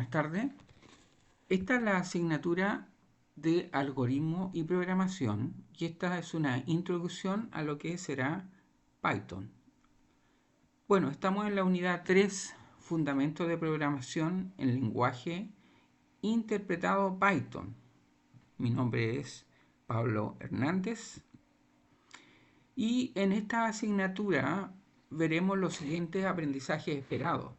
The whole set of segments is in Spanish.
buenas tardes. Esta es la asignatura de algoritmo y programación y esta es una introducción a lo que será Python. Bueno, estamos en la unidad 3, fundamentos de programación en lenguaje interpretado Python. Mi nombre es Pablo Hernández y en esta asignatura veremos los siguientes aprendizajes esperados.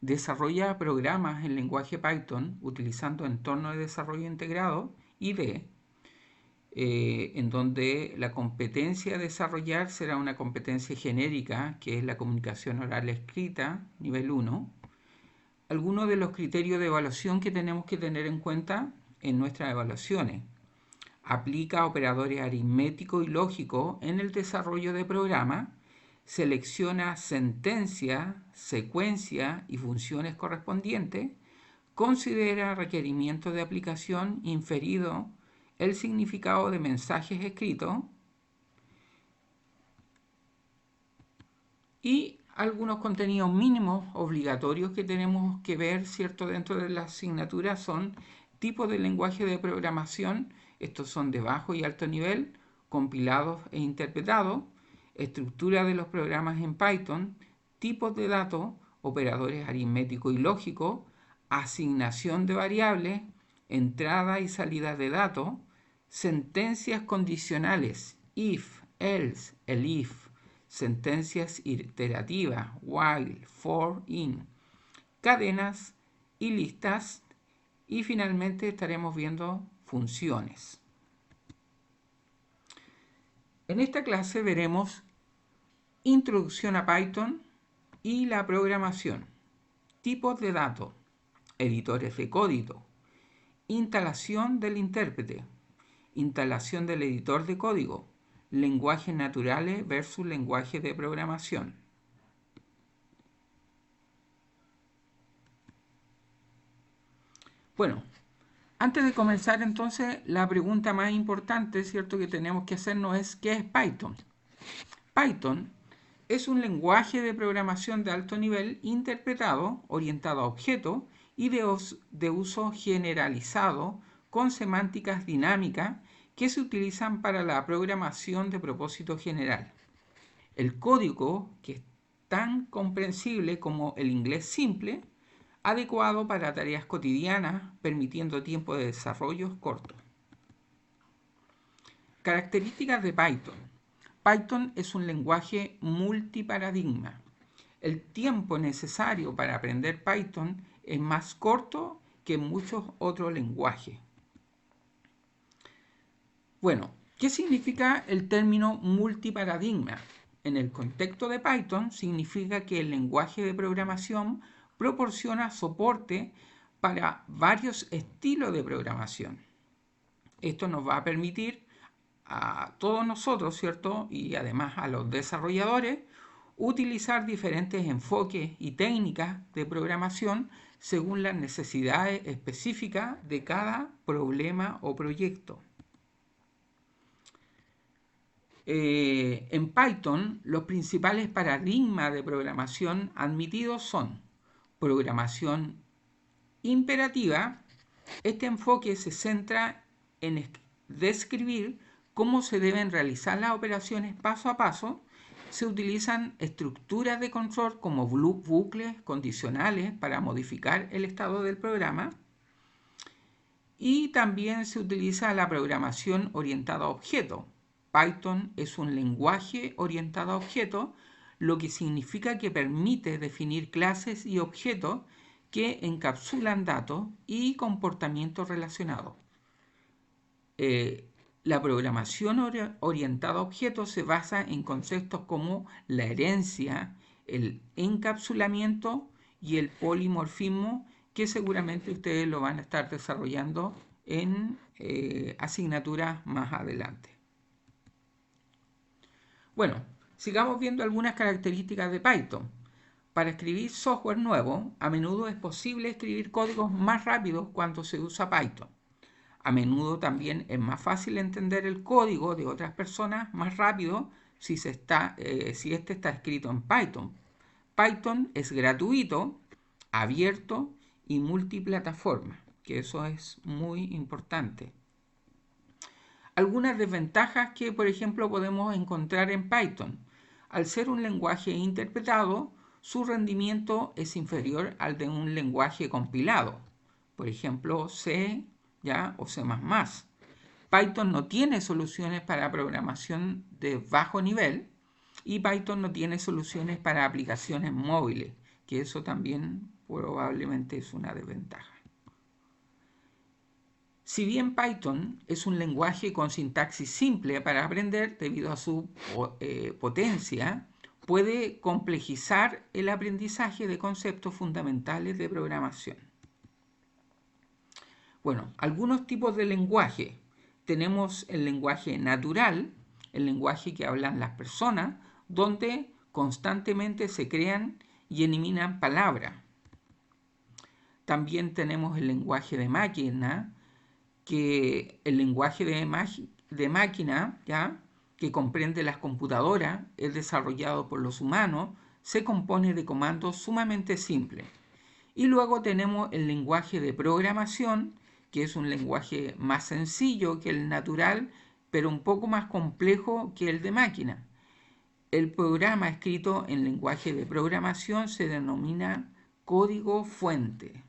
Desarrolla programas en lenguaje Python utilizando entorno de desarrollo integrado IDE, en donde la competencia a desarrollar será una competencia genérica, que es la comunicación oral escrita, nivel 1. Algunos de los criterios de evaluación que tenemos que tener en cuenta en nuestras evaluaciones. Aplica operadores aritméticos y lógicos en el desarrollo de programas. Selecciona sentencia, secuencia y funciones correspondientes. Considera requerimientos de aplicación inferido el significado de mensajes escritos y algunos contenidos mínimos obligatorios que tenemos que ver, ¿cierto?, dentro de la asignatura son tipos de lenguaje de programación, estos son de bajo y alto nivel, compilados e interpretados, estructura de los programas en Python, tipos de datos, operadores aritméticos y lógicos, asignación de variables, entrada y salida de datos, sentencias condicionales, if, else, elif, sentencias iterativas, while, for, in, cadenas y listas, y finalmente estaremos viendo funciones. En esta clase veremos introducción a Python y la programación, tipos de datos, editores de código, instalación del intérprete, instalación del editor de código, lenguajes naturales versus lenguajes de programación. Bueno, antes de comenzar entonces, la pregunta más importante, ¿cierto?, que tenemos que hacernos es ¿qué es Python? Python es un lenguaje de programación de alto nivel interpretado, orientado a objetos y de uso generalizado con semánticas dinámicas que se utilizan para la programación de propósito general. El código, que es tan comprensible como el inglés simple, adecuado para tareas cotidianas, permitiendo tiempo de desarrollo cortos. Características de Python. Python es un lenguaje multiparadigma. El tiempo necesario para aprender Python es más corto que muchos otros lenguajes. Bueno, ¿qué significa el término multiparadigma? En el contexto de Python significa que el lenguaje de programación proporciona soporte para varios estilos de programación. Esto nos va a permitir a todos nosotros, ¿cierto?, y además a los desarrolladores, utilizar diferentes enfoques y técnicas de programación según las necesidades específicas de cada problema o proyecto. En Python, los principales paradigmas de programación admitidos son programación imperativa. Este enfoque se centra en describir cómo se deben realizar las operaciones paso a paso. Se utilizan estructuras de control como bucles condicionales para modificar el estado del programa. Y también se utiliza la programación orientada a objetos. Python es un lenguaje orientado a objetos, lo que significa que permite definir clases y objetos que encapsulan datos y comportamientos relacionados. La programación orientada a objetos se basa en conceptos como la herencia, el encapsulamiento y el polimorfismo, que seguramente ustedes lo van a estar desarrollando en asignaturas más adelante. Bueno, sigamos viendo algunas características de Python. Para escribir software nuevo, a menudo es posible escribir códigos más rápidos cuando se usa Python. A menudo también es más fácil entender el código de otras personas más rápido si este está escrito en Python. Python es gratuito, abierto y multiplataforma, que eso es muy importante. Algunas desventajas que, por ejemplo, podemos encontrar en Python. Al ser un lenguaje interpretado, su rendimiento es inferior al de un lenguaje compilado, por ejemplo, C, ¿ya? O C++. Python no tiene soluciones para programación de bajo nivel y Python no tiene soluciones para aplicaciones móviles, que eso también probablemente es una desventaja. Si bien Python es un lenguaje con sintaxis simple para aprender debido a su potencia, puede complejizar el aprendizaje de conceptos fundamentales de programación. Bueno, algunos tipos de lenguaje. Tenemos el lenguaje natural, el lenguaje que hablan las personas, donde constantemente se crean y eliminan palabras. También tenemos el lenguaje de máquina, que el lenguaje de máquina, ¿ya?, que comprende las computadoras, es desarrollado por los humanos, se compone de comandos sumamente simples. Y luego tenemos el lenguaje de programación, que es un lenguaje más sencillo que el natural, pero un poco más complejo que el de máquina. El programa escrito en lenguaje de programación se denomina código fuente.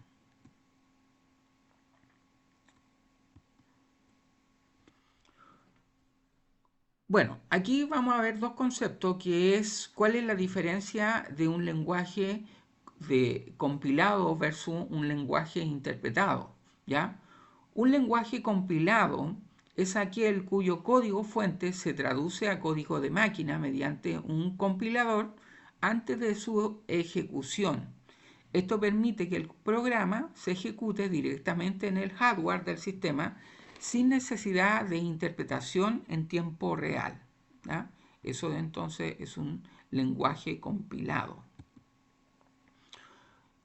Bueno, aquí vamos a ver dos conceptos, que es cuál es la diferencia de un lenguaje de compilado versus un lenguaje interpretado, ¿ya? Un lenguaje compilado es aquel cuyo código fuente se traduce a código de máquina mediante un compilador antes de su ejecución. Esto permite que el programa se ejecute directamente en el hardware del sistema sin necesidad de interpretación en tiempo real, ¿ya? Eso entonces es un lenguaje compilado.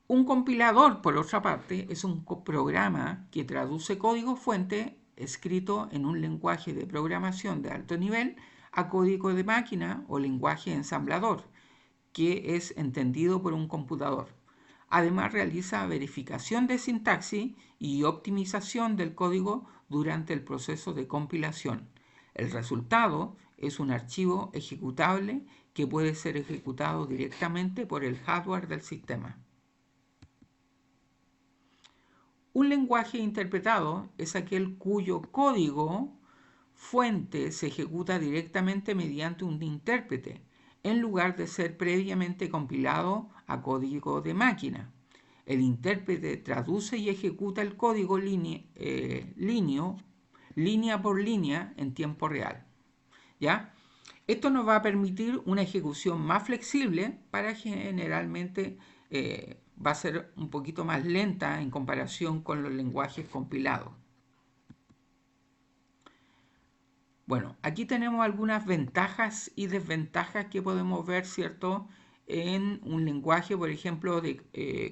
Un compilador, por otra parte, es un programa que traduce código fuente escrito en un lenguaje de programación de alto nivel a código de máquina o lenguaje ensamblador, que es entendido por un computador. Además, realiza verificación de sintaxis y optimización del código durante el proceso de compilación. El resultado es un archivo ejecutable que puede ser ejecutado directamente por el hardware del sistema. Un lenguaje interpretado es aquel cuyo código fuente se ejecuta directamente mediante un intérprete, en lugar de ser previamente compilado a código de máquina. El intérprete traduce y ejecuta el código línea por línea en tiempo real, ¿ya? Esto nos va a permitir una ejecución más flexible para generalmente va a ser un poquito más lenta en comparación con los lenguajes compilados. Bueno, aquí tenemos algunas ventajas y desventajas que podemos ver, ¿cierto?, en un lenguaje, por ejemplo,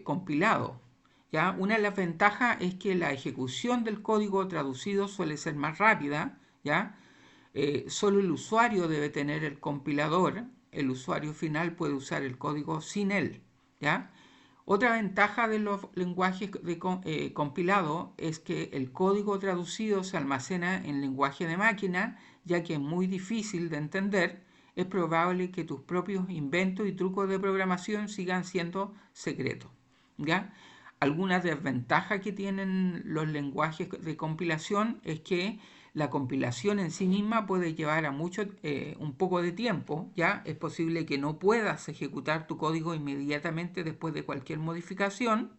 compilado, ¿ya? Una de las ventajas es que la ejecución del código traducido suele ser más rápida, ¿ya? Solo el usuario debe tener el compilador, el usuario final puede usar el código sin él, ¿ya? Otra ventaja de los lenguajes compilados es que el código traducido se almacena en lenguaje de máquina, ya que es muy difícil de entender. Es probable que tus propios inventos y trucos de programación sigan siendo secretos, ¿ya? Algunas desventajas que tienen los lenguajes de compilación es que la compilación en sí misma puede llevar a un poco de tiempo, ¿ya? Es posible que no puedas ejecutar tu código inmediatamente después de cualquier modificación.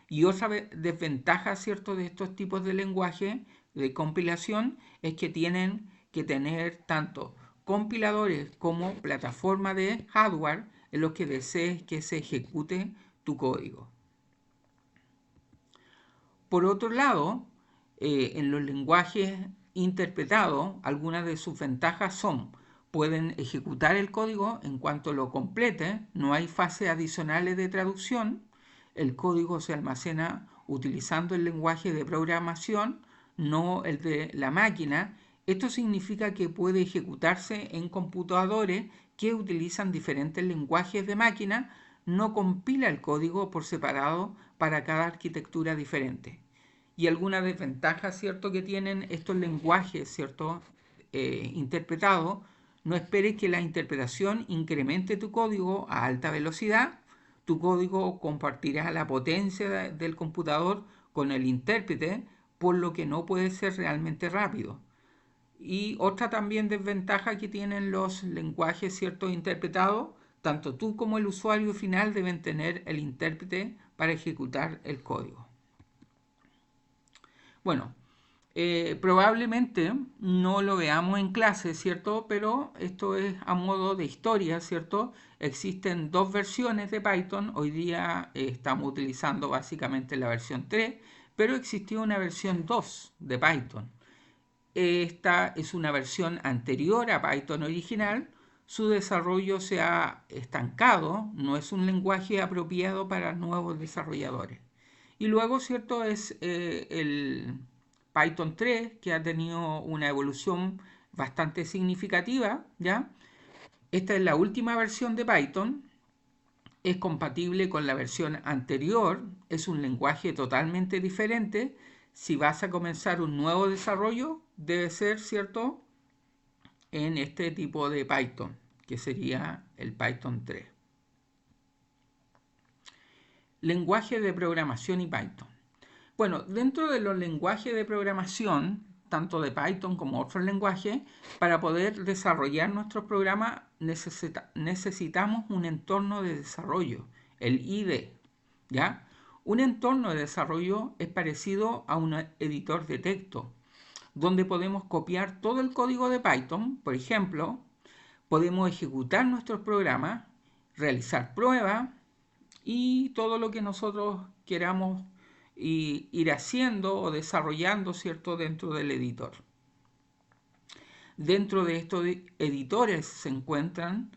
Y otra desventaja, ¿cierto?, de estos tipos de lenguaje de compilación es que tienen que tener tanto compiladores como plataforma de hardware en los que desees que se ejecute tu código. Por otro lado, en los lenguajes interpretados, algunas de sus ventajas son: pueden ejecutar el código en cuanto lo complete, no hay fases adicionales de traducción, el código se almacena utilizando el lenguaje de programación, no el de la máquina. Esto significa que puede ejecutarse en computadores que utilizan diferentes lenguajes de máquina, no compila el código por separado para cada arquitectura diferente. Y alguna desventaja, ¿cierto?, que tienen estos lenguajes, ¿cierto?, interpretados. No esperes que la interpretación incremente tu código a alta velocidad. Tu código compartirá la potencia del computador con el intérprete, por lo que no puede ser realmente rápido. Y otra también desventaja que tienen los lenguajes, ¿cierto?, interpretados, tanto tú como el usuario final deben tener el intérprete para ejecutar el código. Bueno, probablemente no lo veamos en clase, ¿cierto? Pero esto es a modo de historia, ¿cierto? Existen dos versiones de Python. Hoy día estamos utilizando básicamente la versión 3, pero existió una versión 2 de Python. Esta es una versión anterior a Python original. Su desarrollo se ha estancado, no es un lenguaje apropiado para nuevos desarrolladores. Y luego, ¿cierto?, es el Python 3, que ha tenido una evolución bastante significativa, ¿ya? Esta es la última versión de Python, es compatible con la versión anterior, es un lenguaje totalmente diferente. Si vas a comenzar un nuevo desarrollo, debe ser, ¿cierto?, en este tipo de Python, que sería el Python 3. Lenguaje de programación y Python. Bueno, dentro de los lenguajes de programación, tanto de Python como otros lenguajes, para poder desarrollar nuestros programas necesitamos un entorno de desarrollo, el IDE, ¿ya? Un entorno de desarrollo es parecido a un editor de texto, donde podemos copiar todo el código de Python. Por ejemplo, podemos ejecutar nuestros programas, realizar pruebas y todo lo que nosotros queramos ir haciendo o desarrollando, ¿cierto?, dentro del editor. Dentro de estos editores se encuentran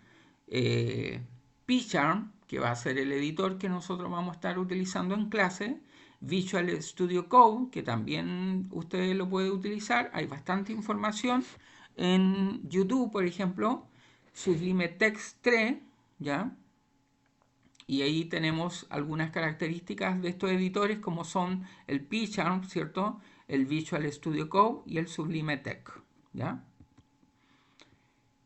PyCharm, que va a ser el editor que nosotros vamos a estar utilizando en clase, Visual Studio Code, que también ustedes lo pueden utilizar. Hay bastante información en YouTube, por ejemplo, Sublime Text 3, ¿ya? Y ahí tenemos algunas características de estos editores, como son el PyCharm, ¿cierto?, el Visual Studio Code y el Sublime Text, ¿ya?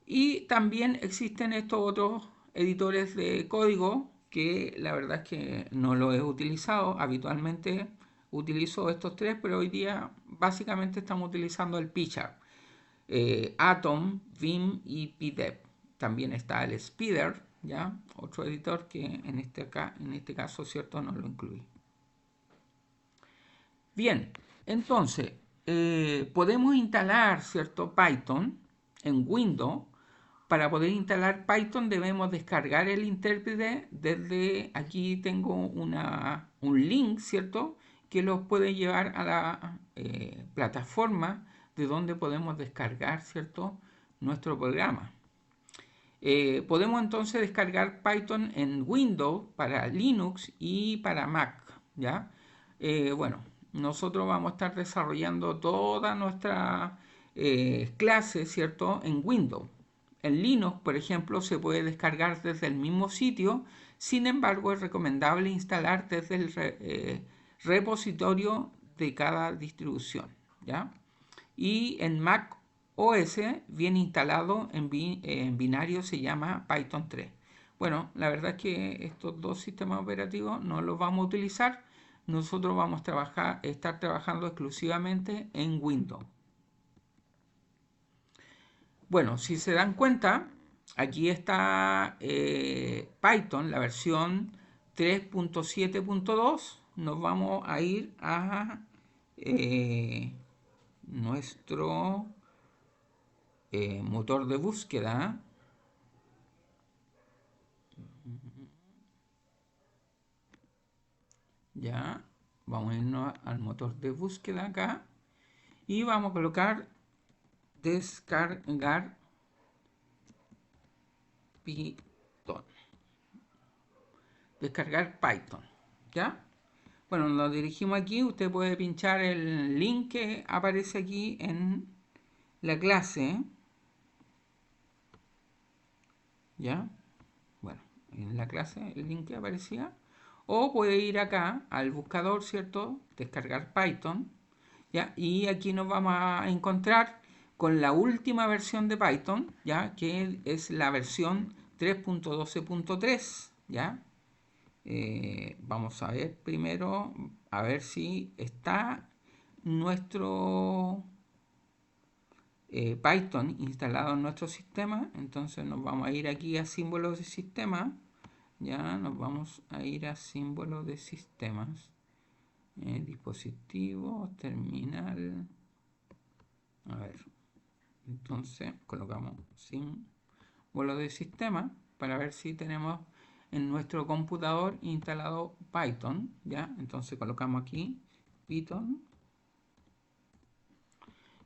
Y también existen estos otros editores de código que la verdad es que no los he utilizado. Habitualmente utilizo estos tres, pero hoy día básicamente estamos utilizando el PyCharm, Atom, Vim y PyDev. También está el Spider, ¿ya?, otro editor que en este caso, ¿cierto?, no lo incluye. Bien, entonces podemos instalar, ¿cierto?, Python en Windows. Para poder instalar Python debemos descargar el intérprete. Desde aquí tengo un link, ¿cierto?, que los puede llevar a la plataforma de donde podemos descargar, ¿cierto?, nuestro programa. Podemos entonces descargar Python en Windows, para Linux y para Mac, ¿ya? Bueno, nosotros vamos a estar desarrollando toda nuestra clase, ¿cierto?, en Windows. En Linux, por ejemplo, se puede descargar desde el mismo sitio. Sin embargo, es recomendable instalar desde el repositorio de cada distribución, ¿ya? Y en Mac OS viene instalado en binario, se llama Python 3. Bueno, la verdad es que estos dos sistemas operativos no los vamos a utilizar. Nosotros vamos a estar trabajando exclusivamente en Windows. Bueno, si se dan cuenta, aquí está Python, la versión 3.7.2. Nos vamos a ir a nuestro motor de búsqueda. Ya, vamos a irnos al motor de búsqueda acá y vamos a colocar descargar Python. Descargar Python, ¿ya? Bueno, nos dirigimos aquí. Usted puede pinchar el link que aparece aquí en la clase, ¿ya? Bueno, en la clase, el link que aparecía, o puede ir acá al buscador, ¿cierto? Descargar Python, ¿ya? Y aquí nos vamos a encontrar con la última versión de Python, ¿ya? Que es la versión 3.12.3, ¿ya? Vamos a ver primero, a ver si está nuestro Python instalado en nuestro sistema. Entonces nos vamos a ir aquí a símbolos de sistema. Ya nos vamos a ir a símbolos de sistemas. Dispositivos, terminal. A ver. Entonces colocamos símbolo de sistema para ver si tenemos en nuestro computador instalado Python. Ya, entonces colocamos aquí Python.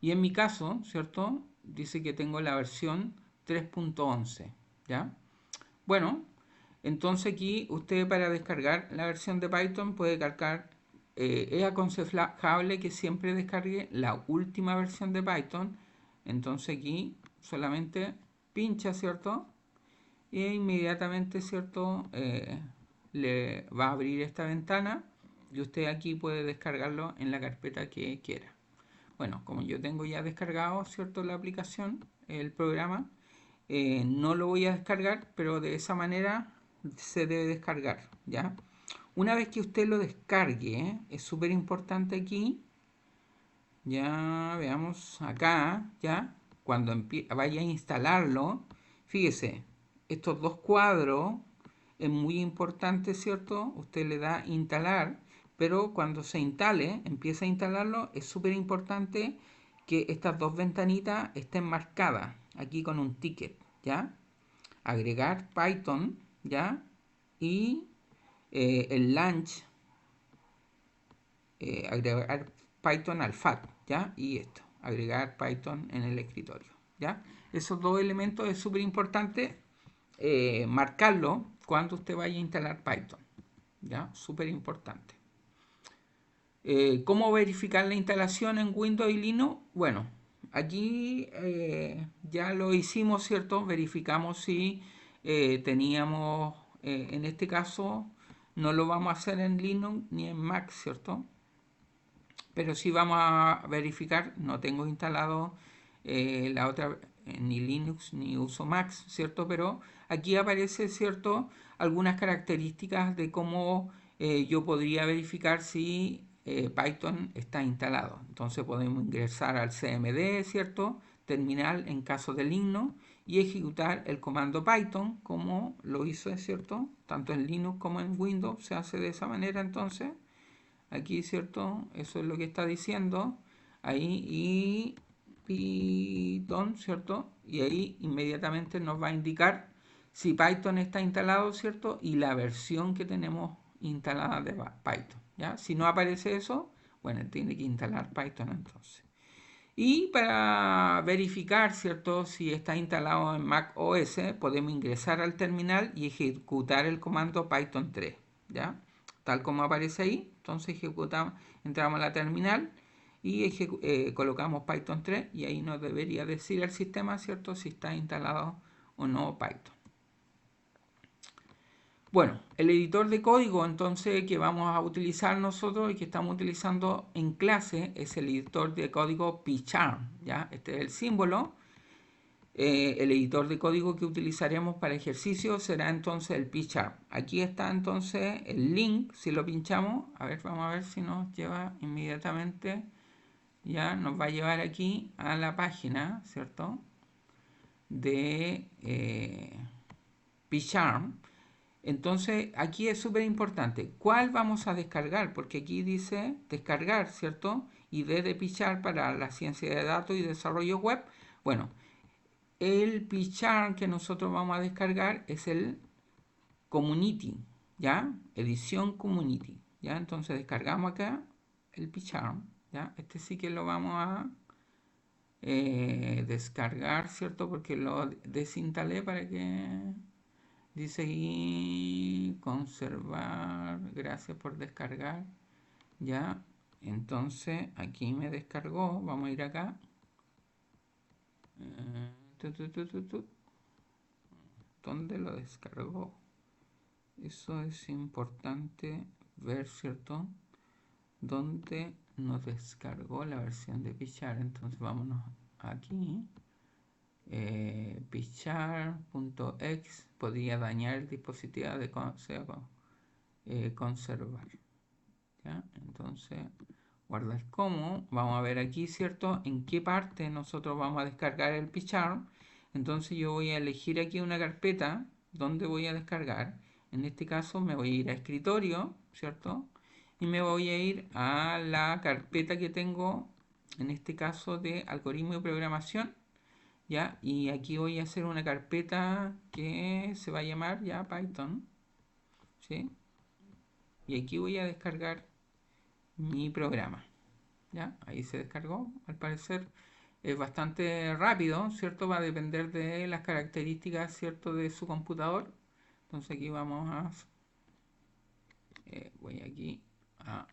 Y en mi caso, ¿cierto? Dice que tengo la versión 3.11, ¿ya? Bueno, entonces aquí usted para descargar la versión de Python puede cargar, es aconsejable que siempre descargue la última versión de Python. Entonces aquí solamente pincha, ¿cierto? E inmediatamente, ¿cierto? Le va a abrir esta ventana y usted aquí puede descargarlo en la carpeta que quiera. Bueno, como yo tengo ya descargado, ¿cierto? La aplicación, el programa, no lo voy a descargar, pero de esa manera se debe descargar, ¿ya? Una vez que usted lo descargue, es súper importante aquí, ya veamos acá, ya, cuando vaya a instalarlo, fíjese, estos dos cuadros es muy importante, ¿cierto? Usted le da instalar, pero cuando se instale, empieza a instalarlo, es súper importante que estas dos ventanitas estén marcadas aquí con un ticket, ¿ya? Agregar Python, ¿ya? Y el launch, agregar Python al FAT, ¿ya? Y esto, agregar Python en el escritorio, ¿ya? Esos dos elementos es súper importante marcarlo cuando usted vaya a instalar Python, ¿ya? Súper importante. ¿Cómo verificar la instalación en Windows y Linux? Bueno, aquí ya lo hicimos, ¿cierto? Verificamos si teníamos, en este caso, no lo vamos a hacer en Linux ni en Mac, ¿cierto? Pero sí vamos a verificar, no tengo instalado la otra, ni Linux ni uso Mac, ¿cierto? Pero aquí aparece, ¿cierto? Algunas características de cómo yo podría verificar si Python está instalado. Entonces podemos ingresar al CMD, ¿cierto? Terminal en caso de Linux y ejecutar el comando Python como lo hizo, ¿cierto? Tanto en Linux como en Windows se hace de esa manera entonces. Aquí, ¿cierto? Eso es lo que está diciendo. Ahí y Python, ¿cierto? Y ahí inmediatamente nos va a indicar si Python está instalado, ¿cierto? Y la versión que tenemos instalada de Python, ¿ya? Si no aparece eso, bueno, tiene que instalar Python entonces. Y para verificar, ¿cierto? Si está instalado en Mac OS, podemos ingresar al terminal y ejecutar el comando Python 3, ¿ya? Tal como aparece ahí. Entonces ejecutamos, entramos a la terminal y colocamos Python 3 y ahí nos debería decir el sistema, ¿cierto? Si está instalado o no Python. Bueno, el editor de código entonces que vamos a utilizar nosotros y que estamos utilizando en clase es el editor de código PyCharm, ¿ya? Este es el símbolo. El editor de código que utilizaremos para ejercicio será entonces el PyCharm. Aquí está entonces el link, si lo pinchamos, a ver, vamos a ver si nos lleva inmediatamente, ya nos va a llevar aquí a la página, ¿cierto? De PyCharm. Entonces aquí es súper importante, ¿cuál vamos a descargar? Porque aquí dice descargar, ¿cierto? Y de PyCharm para la ciencia de datos y desarrollo web. Bueno, el PyCharm que nosotros vamos a descargar es el Community, ¿ya? Edición Community, ¿ya? Entonces descargamos acá el PyCharm, ¿ya? Este sí que lo vamos a descargar, ¿cierto? Porque lo desinstalé para que... Dice ahí conservar, gracias por descargar, ¿ya? Entonces aquí me descargó, vamos a ir acá. ¿Dónde lo descargó? Eso es importante ver, ¿cierto? Donde nos descargó la versión de Pichar. Entonces vámonos aquí. Pichar.exe podría dañar el dispositivo de conservar. ¿Ya? Entonces, guardar como. Vamos a ver aquí, ¿cierto? En qué parte nosotros vamos a descargar el Pichar. Entonces yo voy a elegir aquí una carpeta donde voy a descargar. En este caso me voy a ir a escritorio, ¿cierto? Y me voy a ir a la carpeta que tengo, en este caso de algoritmo y programación, ¿ya? Y aquí voy a hacer una carpeta que se va a llamar ya Python, ¿sí? Y aquí voy a descargar mi programa, ¿ya? Ahí se descargó, al parecer es bastante rápido, ¿cierto? Va a depender de las características, ¿cierto? De su computador. Entonces aquí vamos a... voy aquí a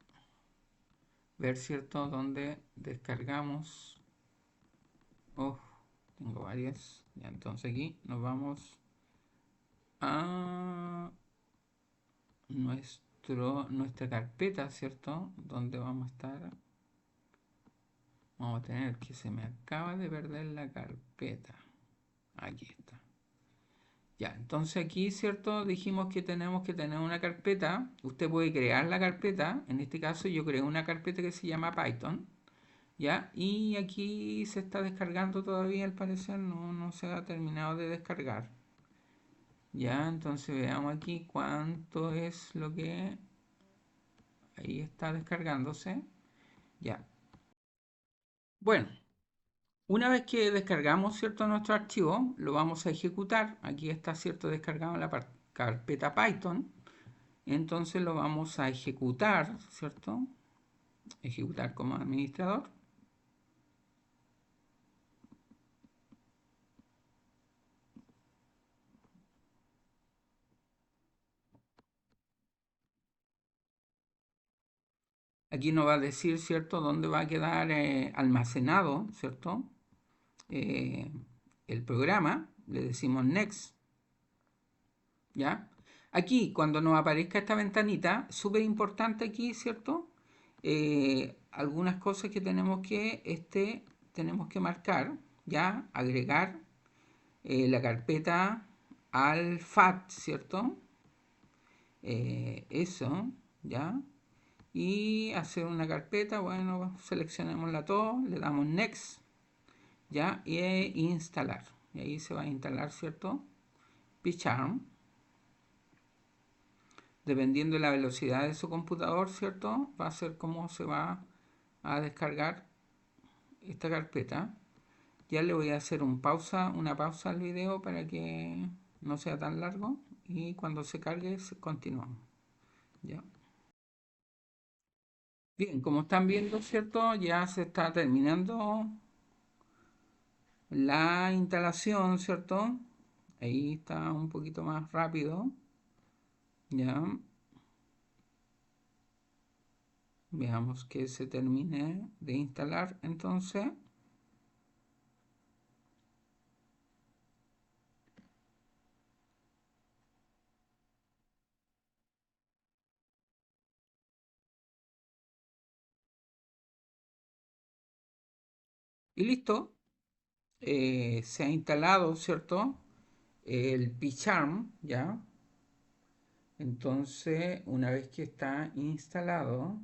ver, ¿cierto? Donde descargamos... Oh, tengo varias. Ya, entonces aquí nos vamos a nuestra carpeta, ¿cierto? Donde vamos a estar. Vamos a tener que se me acaba de perder la carpeta. Aquí está. Ya, entonces aquí, ¿cierto? Dijimos que tenemos que tener una carpeta. Usted puede crear la carpeta. En este caso yo creé una carpeta que se llama Python. ¿Ya? Y aquí se está descargando todavía, al parecer. No se ha terminado de descargar. Ya, entonces veamos aquí cuánto es lo que... Ahí está descargándose. Ya. Bueno, una vez que descargamos, ¿cierto? Nuestro archivo, lo vamos a ejecutar. Aquí está, ¿cierto? Descargado en la carpeta Python. Entonces lo vamos a ejecutar, ¿cierto? Ejecutar como administrador. Aquí nos va a decir, ¿cierto? Dónde va a quedar almacenado, ¿cierto? Eh, el programa. Le decimos next, ¿ya? Aquí, cuando nos aparezca esta ventanita, súper importante aquí, ¿cierto? Algunas cosas que tenemos que marcar, ¿ya? Agregar la carpeta al FAT, ¿cierto? Eso, ¿ya? Y hacer una carpeta, bueno, seleccionémosla todo, le damos Next, ¿ya? Y instalar. Y ahí se va a instalar, ¿cierto? PyCharm. Dependiendo de la velocidad de su computador, ¿cierto? Va a ser cómo se va a descargar esta carpeta. Ya le voy a hacer una pausa al video para que no sea tan largo y cuando se cargue continuamos. ¿Ya? Bien, como están viendo, ¿cierto? Ya se está terminando la instalación, ¿cierto? Ahí está un poquito más rápido. Ya, veamos que se termine de instalar entonces. Y listo. Se ha instalado, ¿cierto? El PyCharm, ¿ya? Entonces, una vez que está instalado,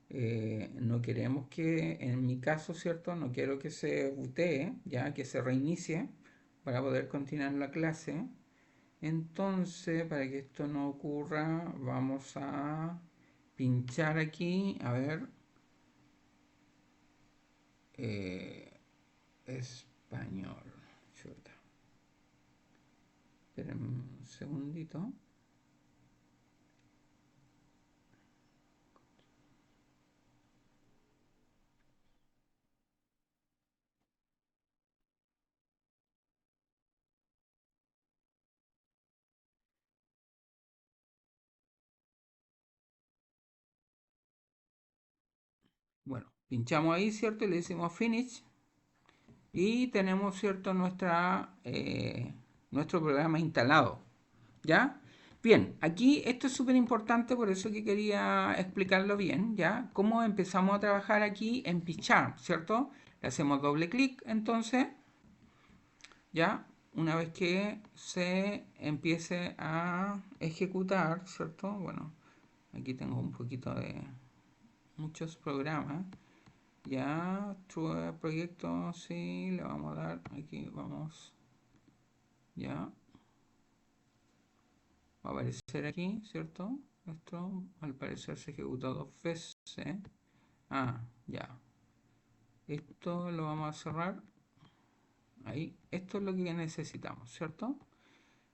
no queremos que, en mi caso, ¿cierto? No quiero que se bootee, ya que se reinicie para poder continuar la clase. Entonces, para que esto no ocurra, vamos a pinchar aquí, a ver, español. Chuta. Esperen un segundito. Bueno, pinchamos ahí, ¿cierto? Y le decimos finish. Y tenemos, ¿cierto? Nuestro programa instalado. ¿Ya? Bien, aquí esto es súper importante, por eso que quería explicarlo bien, ¿ya? Cómo empezamos a trabajar aquí en PyCharm, ¿cierto? Le hacemos doble clic, entonces, ¿ya? Una vez que se empiece a ejecutar, ¿cierto? Bueno, aquí tengo un poquito de muchos programas. Ya, proyecto, sí, le vamos a dar, aquí vamos, ya, va a aparecer aquí, ¿cierto? Esto al parecer se ejecutó dos veces. Ah, ya. Esto lo vamos a cerrar. Ahí, esto es lo que necesitamos, ¿cierto?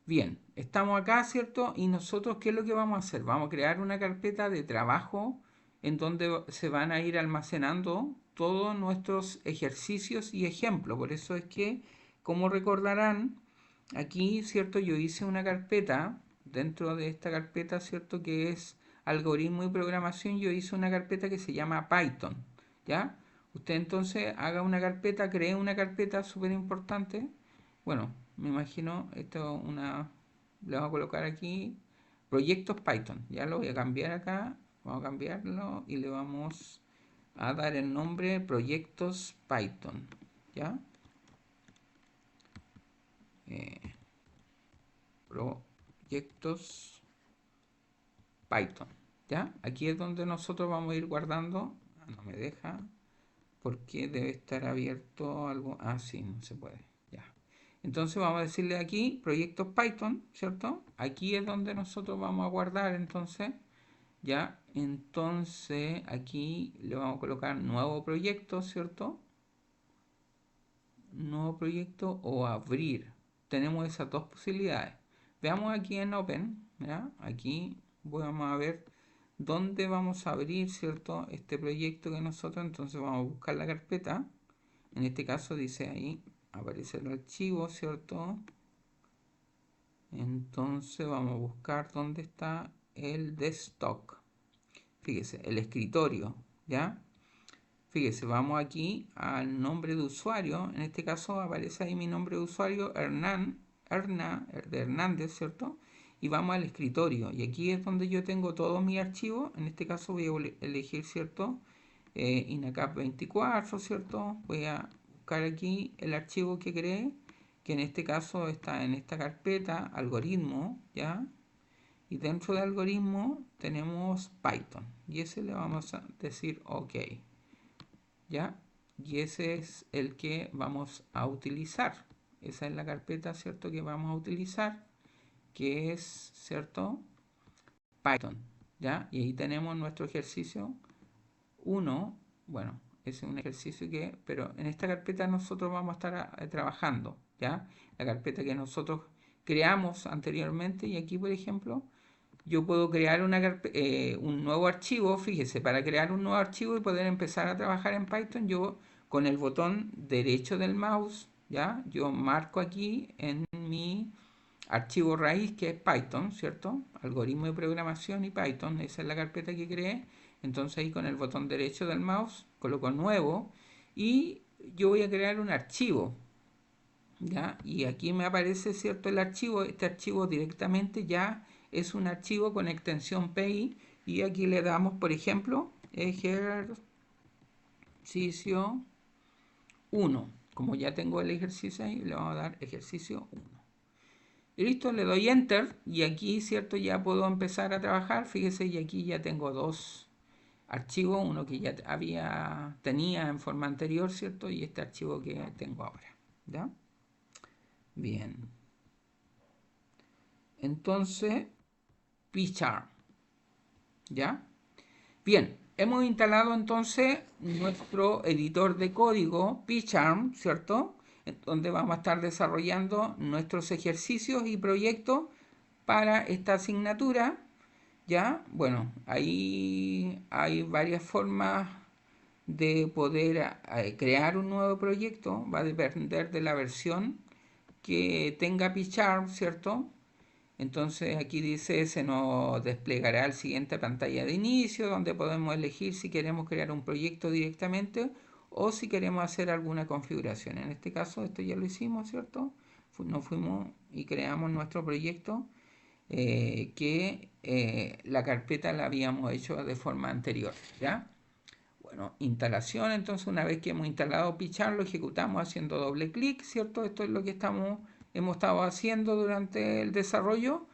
Bien, estamos acá, ¿cierto? Y nosotros, ¿qué es lo que vamos a hacer? Vamos a crear una carpeta de trabajo en donde se van a ir almacenando todos nuestros ejercicios y ejemplos. Por eso es que, como recordarán, aquí, ¿cierto? Yo hice una carpeta, dentro de esta carpeta, ¿cierto? Que es algoritmo y programación, yo hice una carpeta que se llama Python, ¿ya? Usted entonces haga una carpeta, cree una carpeta súper importante. Bueno, me imagino, esto una, le vamos a colocar aquí, proyectos Python. Ya lo voy a cambiar acá, vamos a cambiarlo y le vamos a dar el nombre proyectos Python, ¿ya? Eh, proyectos Python, ¿ya? Aquí es donde nosotros vamos a ir guardando. No me deja, porque debe estar abierto algo. Ah, sí, no se puede, ya. Entonces vamos a decirle aquí proyectos Python, ¿cierto? Aquí es donde nosotros vamos a guardar, entonces, ya. Entonces aquí le vamos a colocar nuevo proyecto, ¿cierto? Nuevo proyecto o abrir. Tenemos esas dos posibilidades. Veamos aquí en Open, ¿ya? Aquí vamos a ver dónde vamos a abrir, ¿cierto? Este proyecto que nosotros, entonces vamos a buscar la carpeta. En este caso dice ahí, aparece el archivo, ¿cierto? Entonces vamos a buscar dónde está el desktop. Fíjese, el escritorio, ¿ya? Fíjese, vamos aquí al nombre de usuario. En este caso aparece ahí mi nombre de usuario, de Hernández, ¿cierto? Y vamos al escritorio. Y aquí es donde yo tengo todos mis archivos. En este caso voy a elegir, ¿cierto? INACAP 24, ¿cierto? Voy a buscar aquí el archivo que creé, que en este caso está en esta carpeta, algoritmo, ¿ya? Y dentro de algoritmo tenemos Python. Y ese le vamos a decir OK. ¿Ya? Y ese es el que vamos a utilizar. Esa es la carpeta, ¿cierto? Que vamos a utilizar, que es, ¿cierto? Python, ¿ya? Y ahí tenemos nuestro ejercicio 1. Bueno, es un ejercicio que, pero en esta carpeta nosotros vamos a estar trabajando, ¿ya? La carpeta que nosotros creamos anteriormente, y aquí, por ejemplo, yo puedo crear un nuevo archivo. Fíjese, para crear un nuevo archivo y poder empezar a trabajar en Python, yo con el botón derecho del mouse, ¿ya? Yo marco aquí en mi archivo raíz, que es Python, ¿cierto? Algoritmo de programación y Python, esa es la carpeta que creé. Entonces ahí con el botón derecho del mouse coloco nuevo y yo voy a crear un archivo, ¿ya? Y aquí me aparece, ¿cierto? El archivo. Este archivo directamente ya es un archivo con extensión PI, y aquí le damos, por ejemplo, ejercicio 1. Como ya tengo el ejercicio ahí, le vamos a dar ejercicio 1. Y listo, le doy enter y aquí, ¿cierto? Ya puedo empezar a trabajar. Fíjese, y aquí ya tengo dos archivos, uno que ya tenía en forma anterior, ¿cierto? Y este archivo que tengo ahora, ¿ya? Bien. Entonces, PyCharm, ¿ya? Bien, hemos instalado entonces nuestro editor de código PyCharm, ¿cierto? Donde vamos a estar desarrollando nuestros ejercicios y proyectos para esta asignatura, ¿ya? Bueno, ahí hay varias formas de poder crear un nuevo proyecto. Va a depender de la versión que tenga PyCharm, ¿cierto? Entonces aquí dice, se nos desplegará la siguiente pantalla de inicio, donde podemos elegir si queremos crear un proyecto directamente o si queremos hacer alguna configuración. En este caso esto ya lo hicimos, ¿cierto? Nos fuimos y creamos nuestro proyecto. que la carpeta la habíamos hecho de forma anterior, ¿ya? Bueno, instalación, entonces una vez que hemos instalado Pichar, lo ejecutamos haciendo doble clic, ¿cierto? Esto es lo que hemos estado haciendo durante el desarrollo.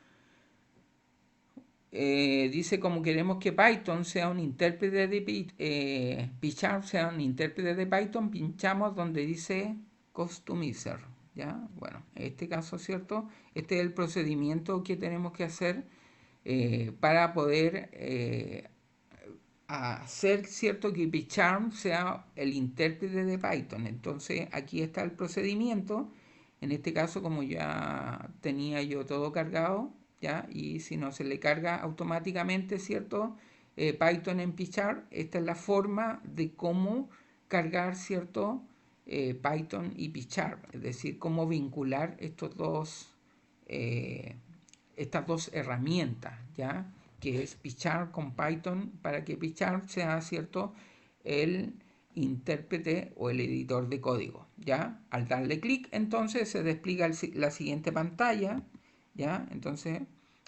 Dice como queremos que Python sea un intérprete de Pichar sea un intérprete de Python, pinchamos donde dice Customizer, ¿ya? Bueno, en este caso, ¿cierto? Este es el procedimiento que tenemos que hacer para poder hacer, ¿cierto?, que PyCharm sea el intérprete de Python. Entonces aquí está el procedimiento. En este caso, como ya tenía yo todo cargado, ¿ya? Y si no se le carga automáticamente, ¿cierto? Python en PyCharm, esta es la forma de cómo cargar, ¿cierto? Python y PyCharm, es decir, cómo vincular eh, estas dos herramientas, ¿ya? Que es PyCharm con Python, para que PyCharm sea, ¿cierto?, el intérprete o el editor de código, ¿ya? Al darle clic, entonces se despliega la siguiente pantalla, ¿ya? Entonces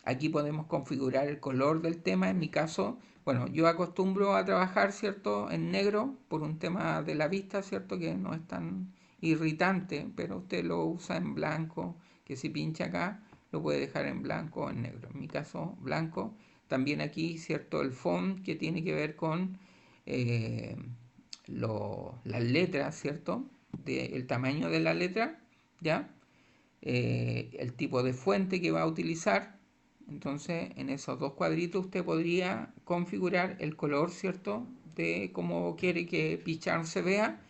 aquí podemos configurar el color del tema. En mi caso, bueno, yo acostumbro a trabajar, ¿cierto?, en negro por un tema de la vista, ¿cierto?, que no es tan irritante, pero usted lo usa en blanco, que si pincha acá lo puede dejar en blanco o en negro. En mi caso, blanco. También aquí, ¿cierto?, el font, que tiene que ver con eh, las letras, ¿cierto?, el tamaño de la letra, ¿ya? El tipo de fuente que va a utilizar. Entonces, en esos dos cuadritos usted podría configurar el color, ¿cierto?, de cómo quiere que PyCharm se vea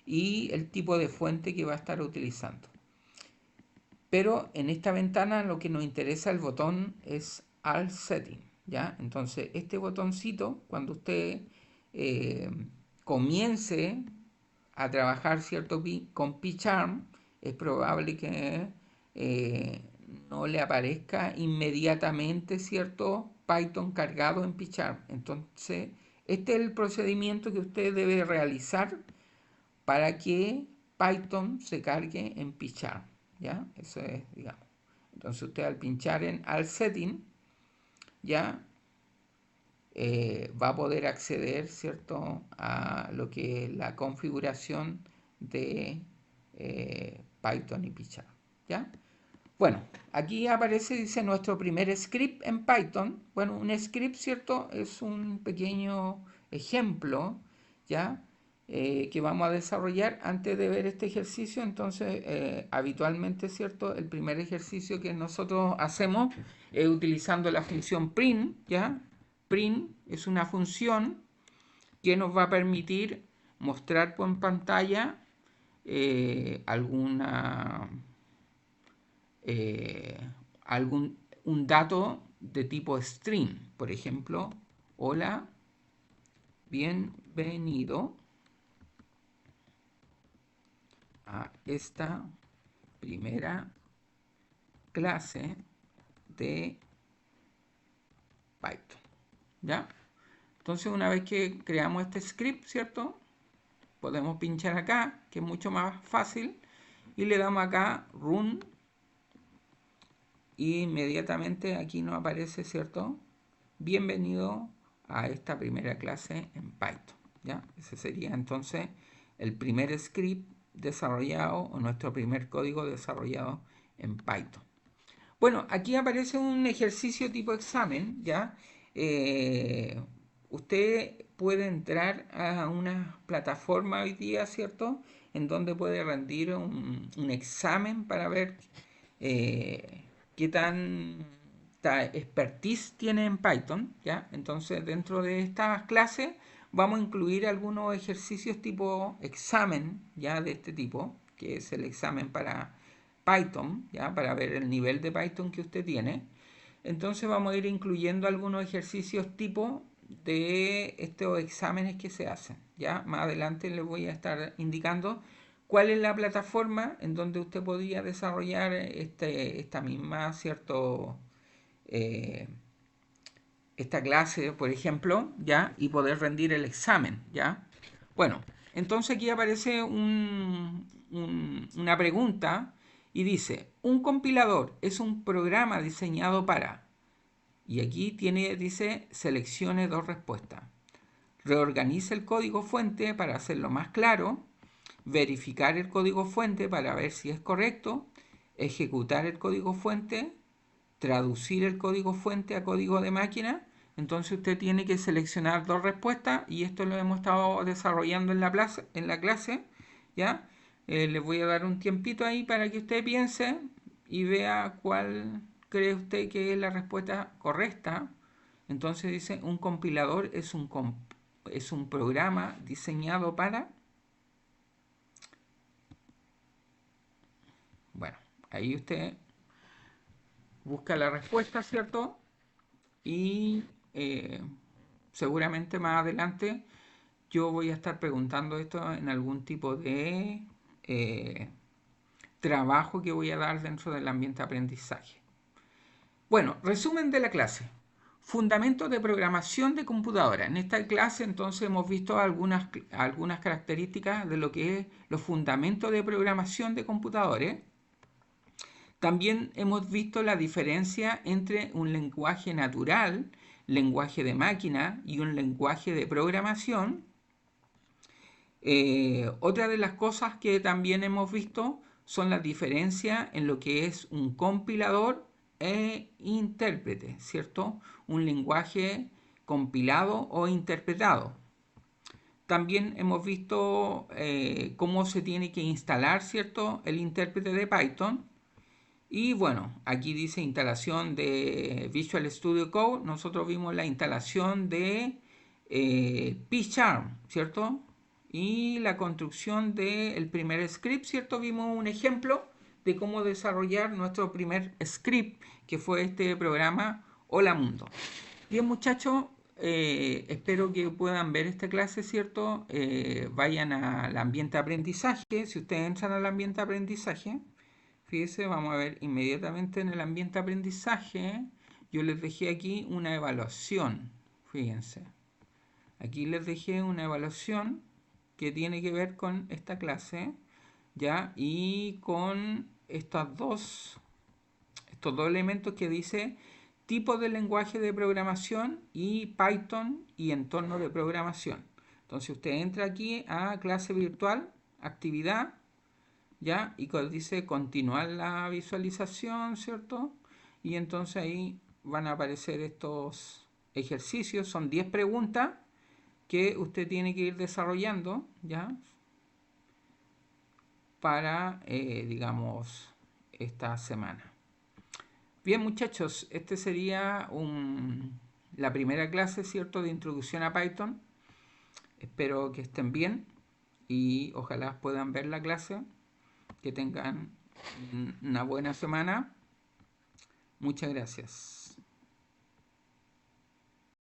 y el tipo de fuente que va a estar utilizando. Pero en esta ventana lo que nos interesa el botón es Alt Setting, ¿ya? Entonces este botoncito, cuando usted eh, comience a trabajar, ¿cierto?, con PyCharm, es probable que no le aparezca inmediatamente, ¿cierto?, Python cargado en PyCharm. Entonces este es el procedimiento que usted debe realizar para que Python se cargue en PyCharm, ¿ya? Eso es, digamos. Entonces usted al pinchar en Alt Setting, ya va a poder acceder, ¿cierto?, a lo que es la configuración de Python y PyCharm, ¿ya? Bueno, aquí aparece, dice, nuestro primer script en Python. Bueno, un script, ¿cierto?, es un pequeño ejemplo, ¿ya?, que vamos a desarrollar antes de ver este ejercicio. Entonces, habitualmente, ¿cierto?, el primer ejercicio que nosotros hacemos es utilizando la función print, ¿ya? Print es una función que nos va a permitir mostrar en pantalla un dato de tipo string. Por ejemplo, hola, bienvenido a esta primera clase de Python, ¿ya? Entonces, una vez que creamos este script, ¿cierto?, podemos pinchar acá, que es mucho más fácil, y le damos acá Run, y inmediatamente aquí nos aparece, ¿cierto?, bienvenido a esta primera clase en Python, ¿ya? Ese sería entonces el primer script desarrollado, o nuestro primer código desarrollado en Python. Bueno, aquí aparece un ejercicio tipo examen, ¿ya? Usted puede entrar a una plataforma hoy día, ¿cierto?, en donde puede rendir un examen para ver qué tanta expertise tiene en Python, ¿ya? Entonces, dentro de estas clases vamos a incluir algunos ejercicios tipo examen, ¿ya?, de este tipo, que es el examen para Python, ¿ya?, para ver el nivel de Python que usted tiene. Entonces vamos a ir incluyendo algunos ejercicios tipo de estos exámenes que se hacen, ¿ya? Más adelante les voy a estar indicando cuál es la plataforma en donde usted podría desarrollar esta misma, ¿cierto?, eh, esta clase, por ejemplo, ¿ya?, y poder rendir el examen, ¿ya? Bueno, entonces aquí aparece una pregunta y dice, un compilador es un programa diseñado para Y aquí dice seleccione dos respuestas. Reorganiza el código fuente para hacerlo más claro, verificar el código fuente para ver si es correcto, ejecutar el código fuente, traducir el código fuente a código de máquina. Entonces usted tiene que seleccionar dos respuestas y esto lo hemos estado desarrollando en la clase, ¿ya? Les voy a dar un tiempito ahí para que usted piense y vea cuál cree usted que es la respuesta correcta. Entonces dice, un compilador es un programa diseñado para... Bueno, ahí usted busca la respuesta, ¿cierto? Y seguramente más adelante yo voy a estar preguntando esto en algún tipo de trabajo que voy a dar dentro del ambiente de aprendizaje. Bueno, resumen de la clase. Fundamentos de programación de computadora. En esta clase entonces hemos visto algunas características de lo que es los fundamentos de programación de computadores. También hemos visto la diferencia entre un lenguaje natural, lenguaje de máquina y un lenguaje de programación. Otra de las cosas que también hemos visto son las diferencias en lo que es un compilador e intérprete, ¿cierto? Un lenguaje compilado o interpretado. También hemos visto cómo se tiene que instalar, ¿cierto?, el intérprete de Python. Y bueno, aquí dice instalación de Visual Studio Code. Nosotros vimos la instalación de PyCharm, ¿cierto? Y la construcción del primer script, ¿cierto? Vimos un ejemplo de cómo desarrollar nuestro primer script, que fue este programa Hola Mundo. Bien, muchachos, espero que puedan ver esta clase, ¿cierto? Vayan al ambiente de aprendizaje. Si ustedes entran al ambiente de aprendizaje, fíjense, vamos a ver inmediatamente en el ambiente de aprendizaje. Yo les dejé aquí una evaluación. Fíjense. Aquí les dejé una evaluación que tiene que ver con esta clase, ¿ya? Y con estos dos elementos que dice tipo de lenguaje de programación y Python y entorno de programación. Entonces usted entra aquí a clase virtual, actividad, ¿ya? Y dice continuar la visualización, ¿cierto? Y entonces ahí van a aparecer estos ejercicios, son 10 preguntas que usted tiene que ir desarrollando, ¿ya? Para, digamos, esta semana. Bien, muchachos, este sería la primera clase, ¿cierto?, de introducción a Python. Espero que estén bien y ojalá puedan ver la clase. Que tengan una buena semana. Muchas gracias.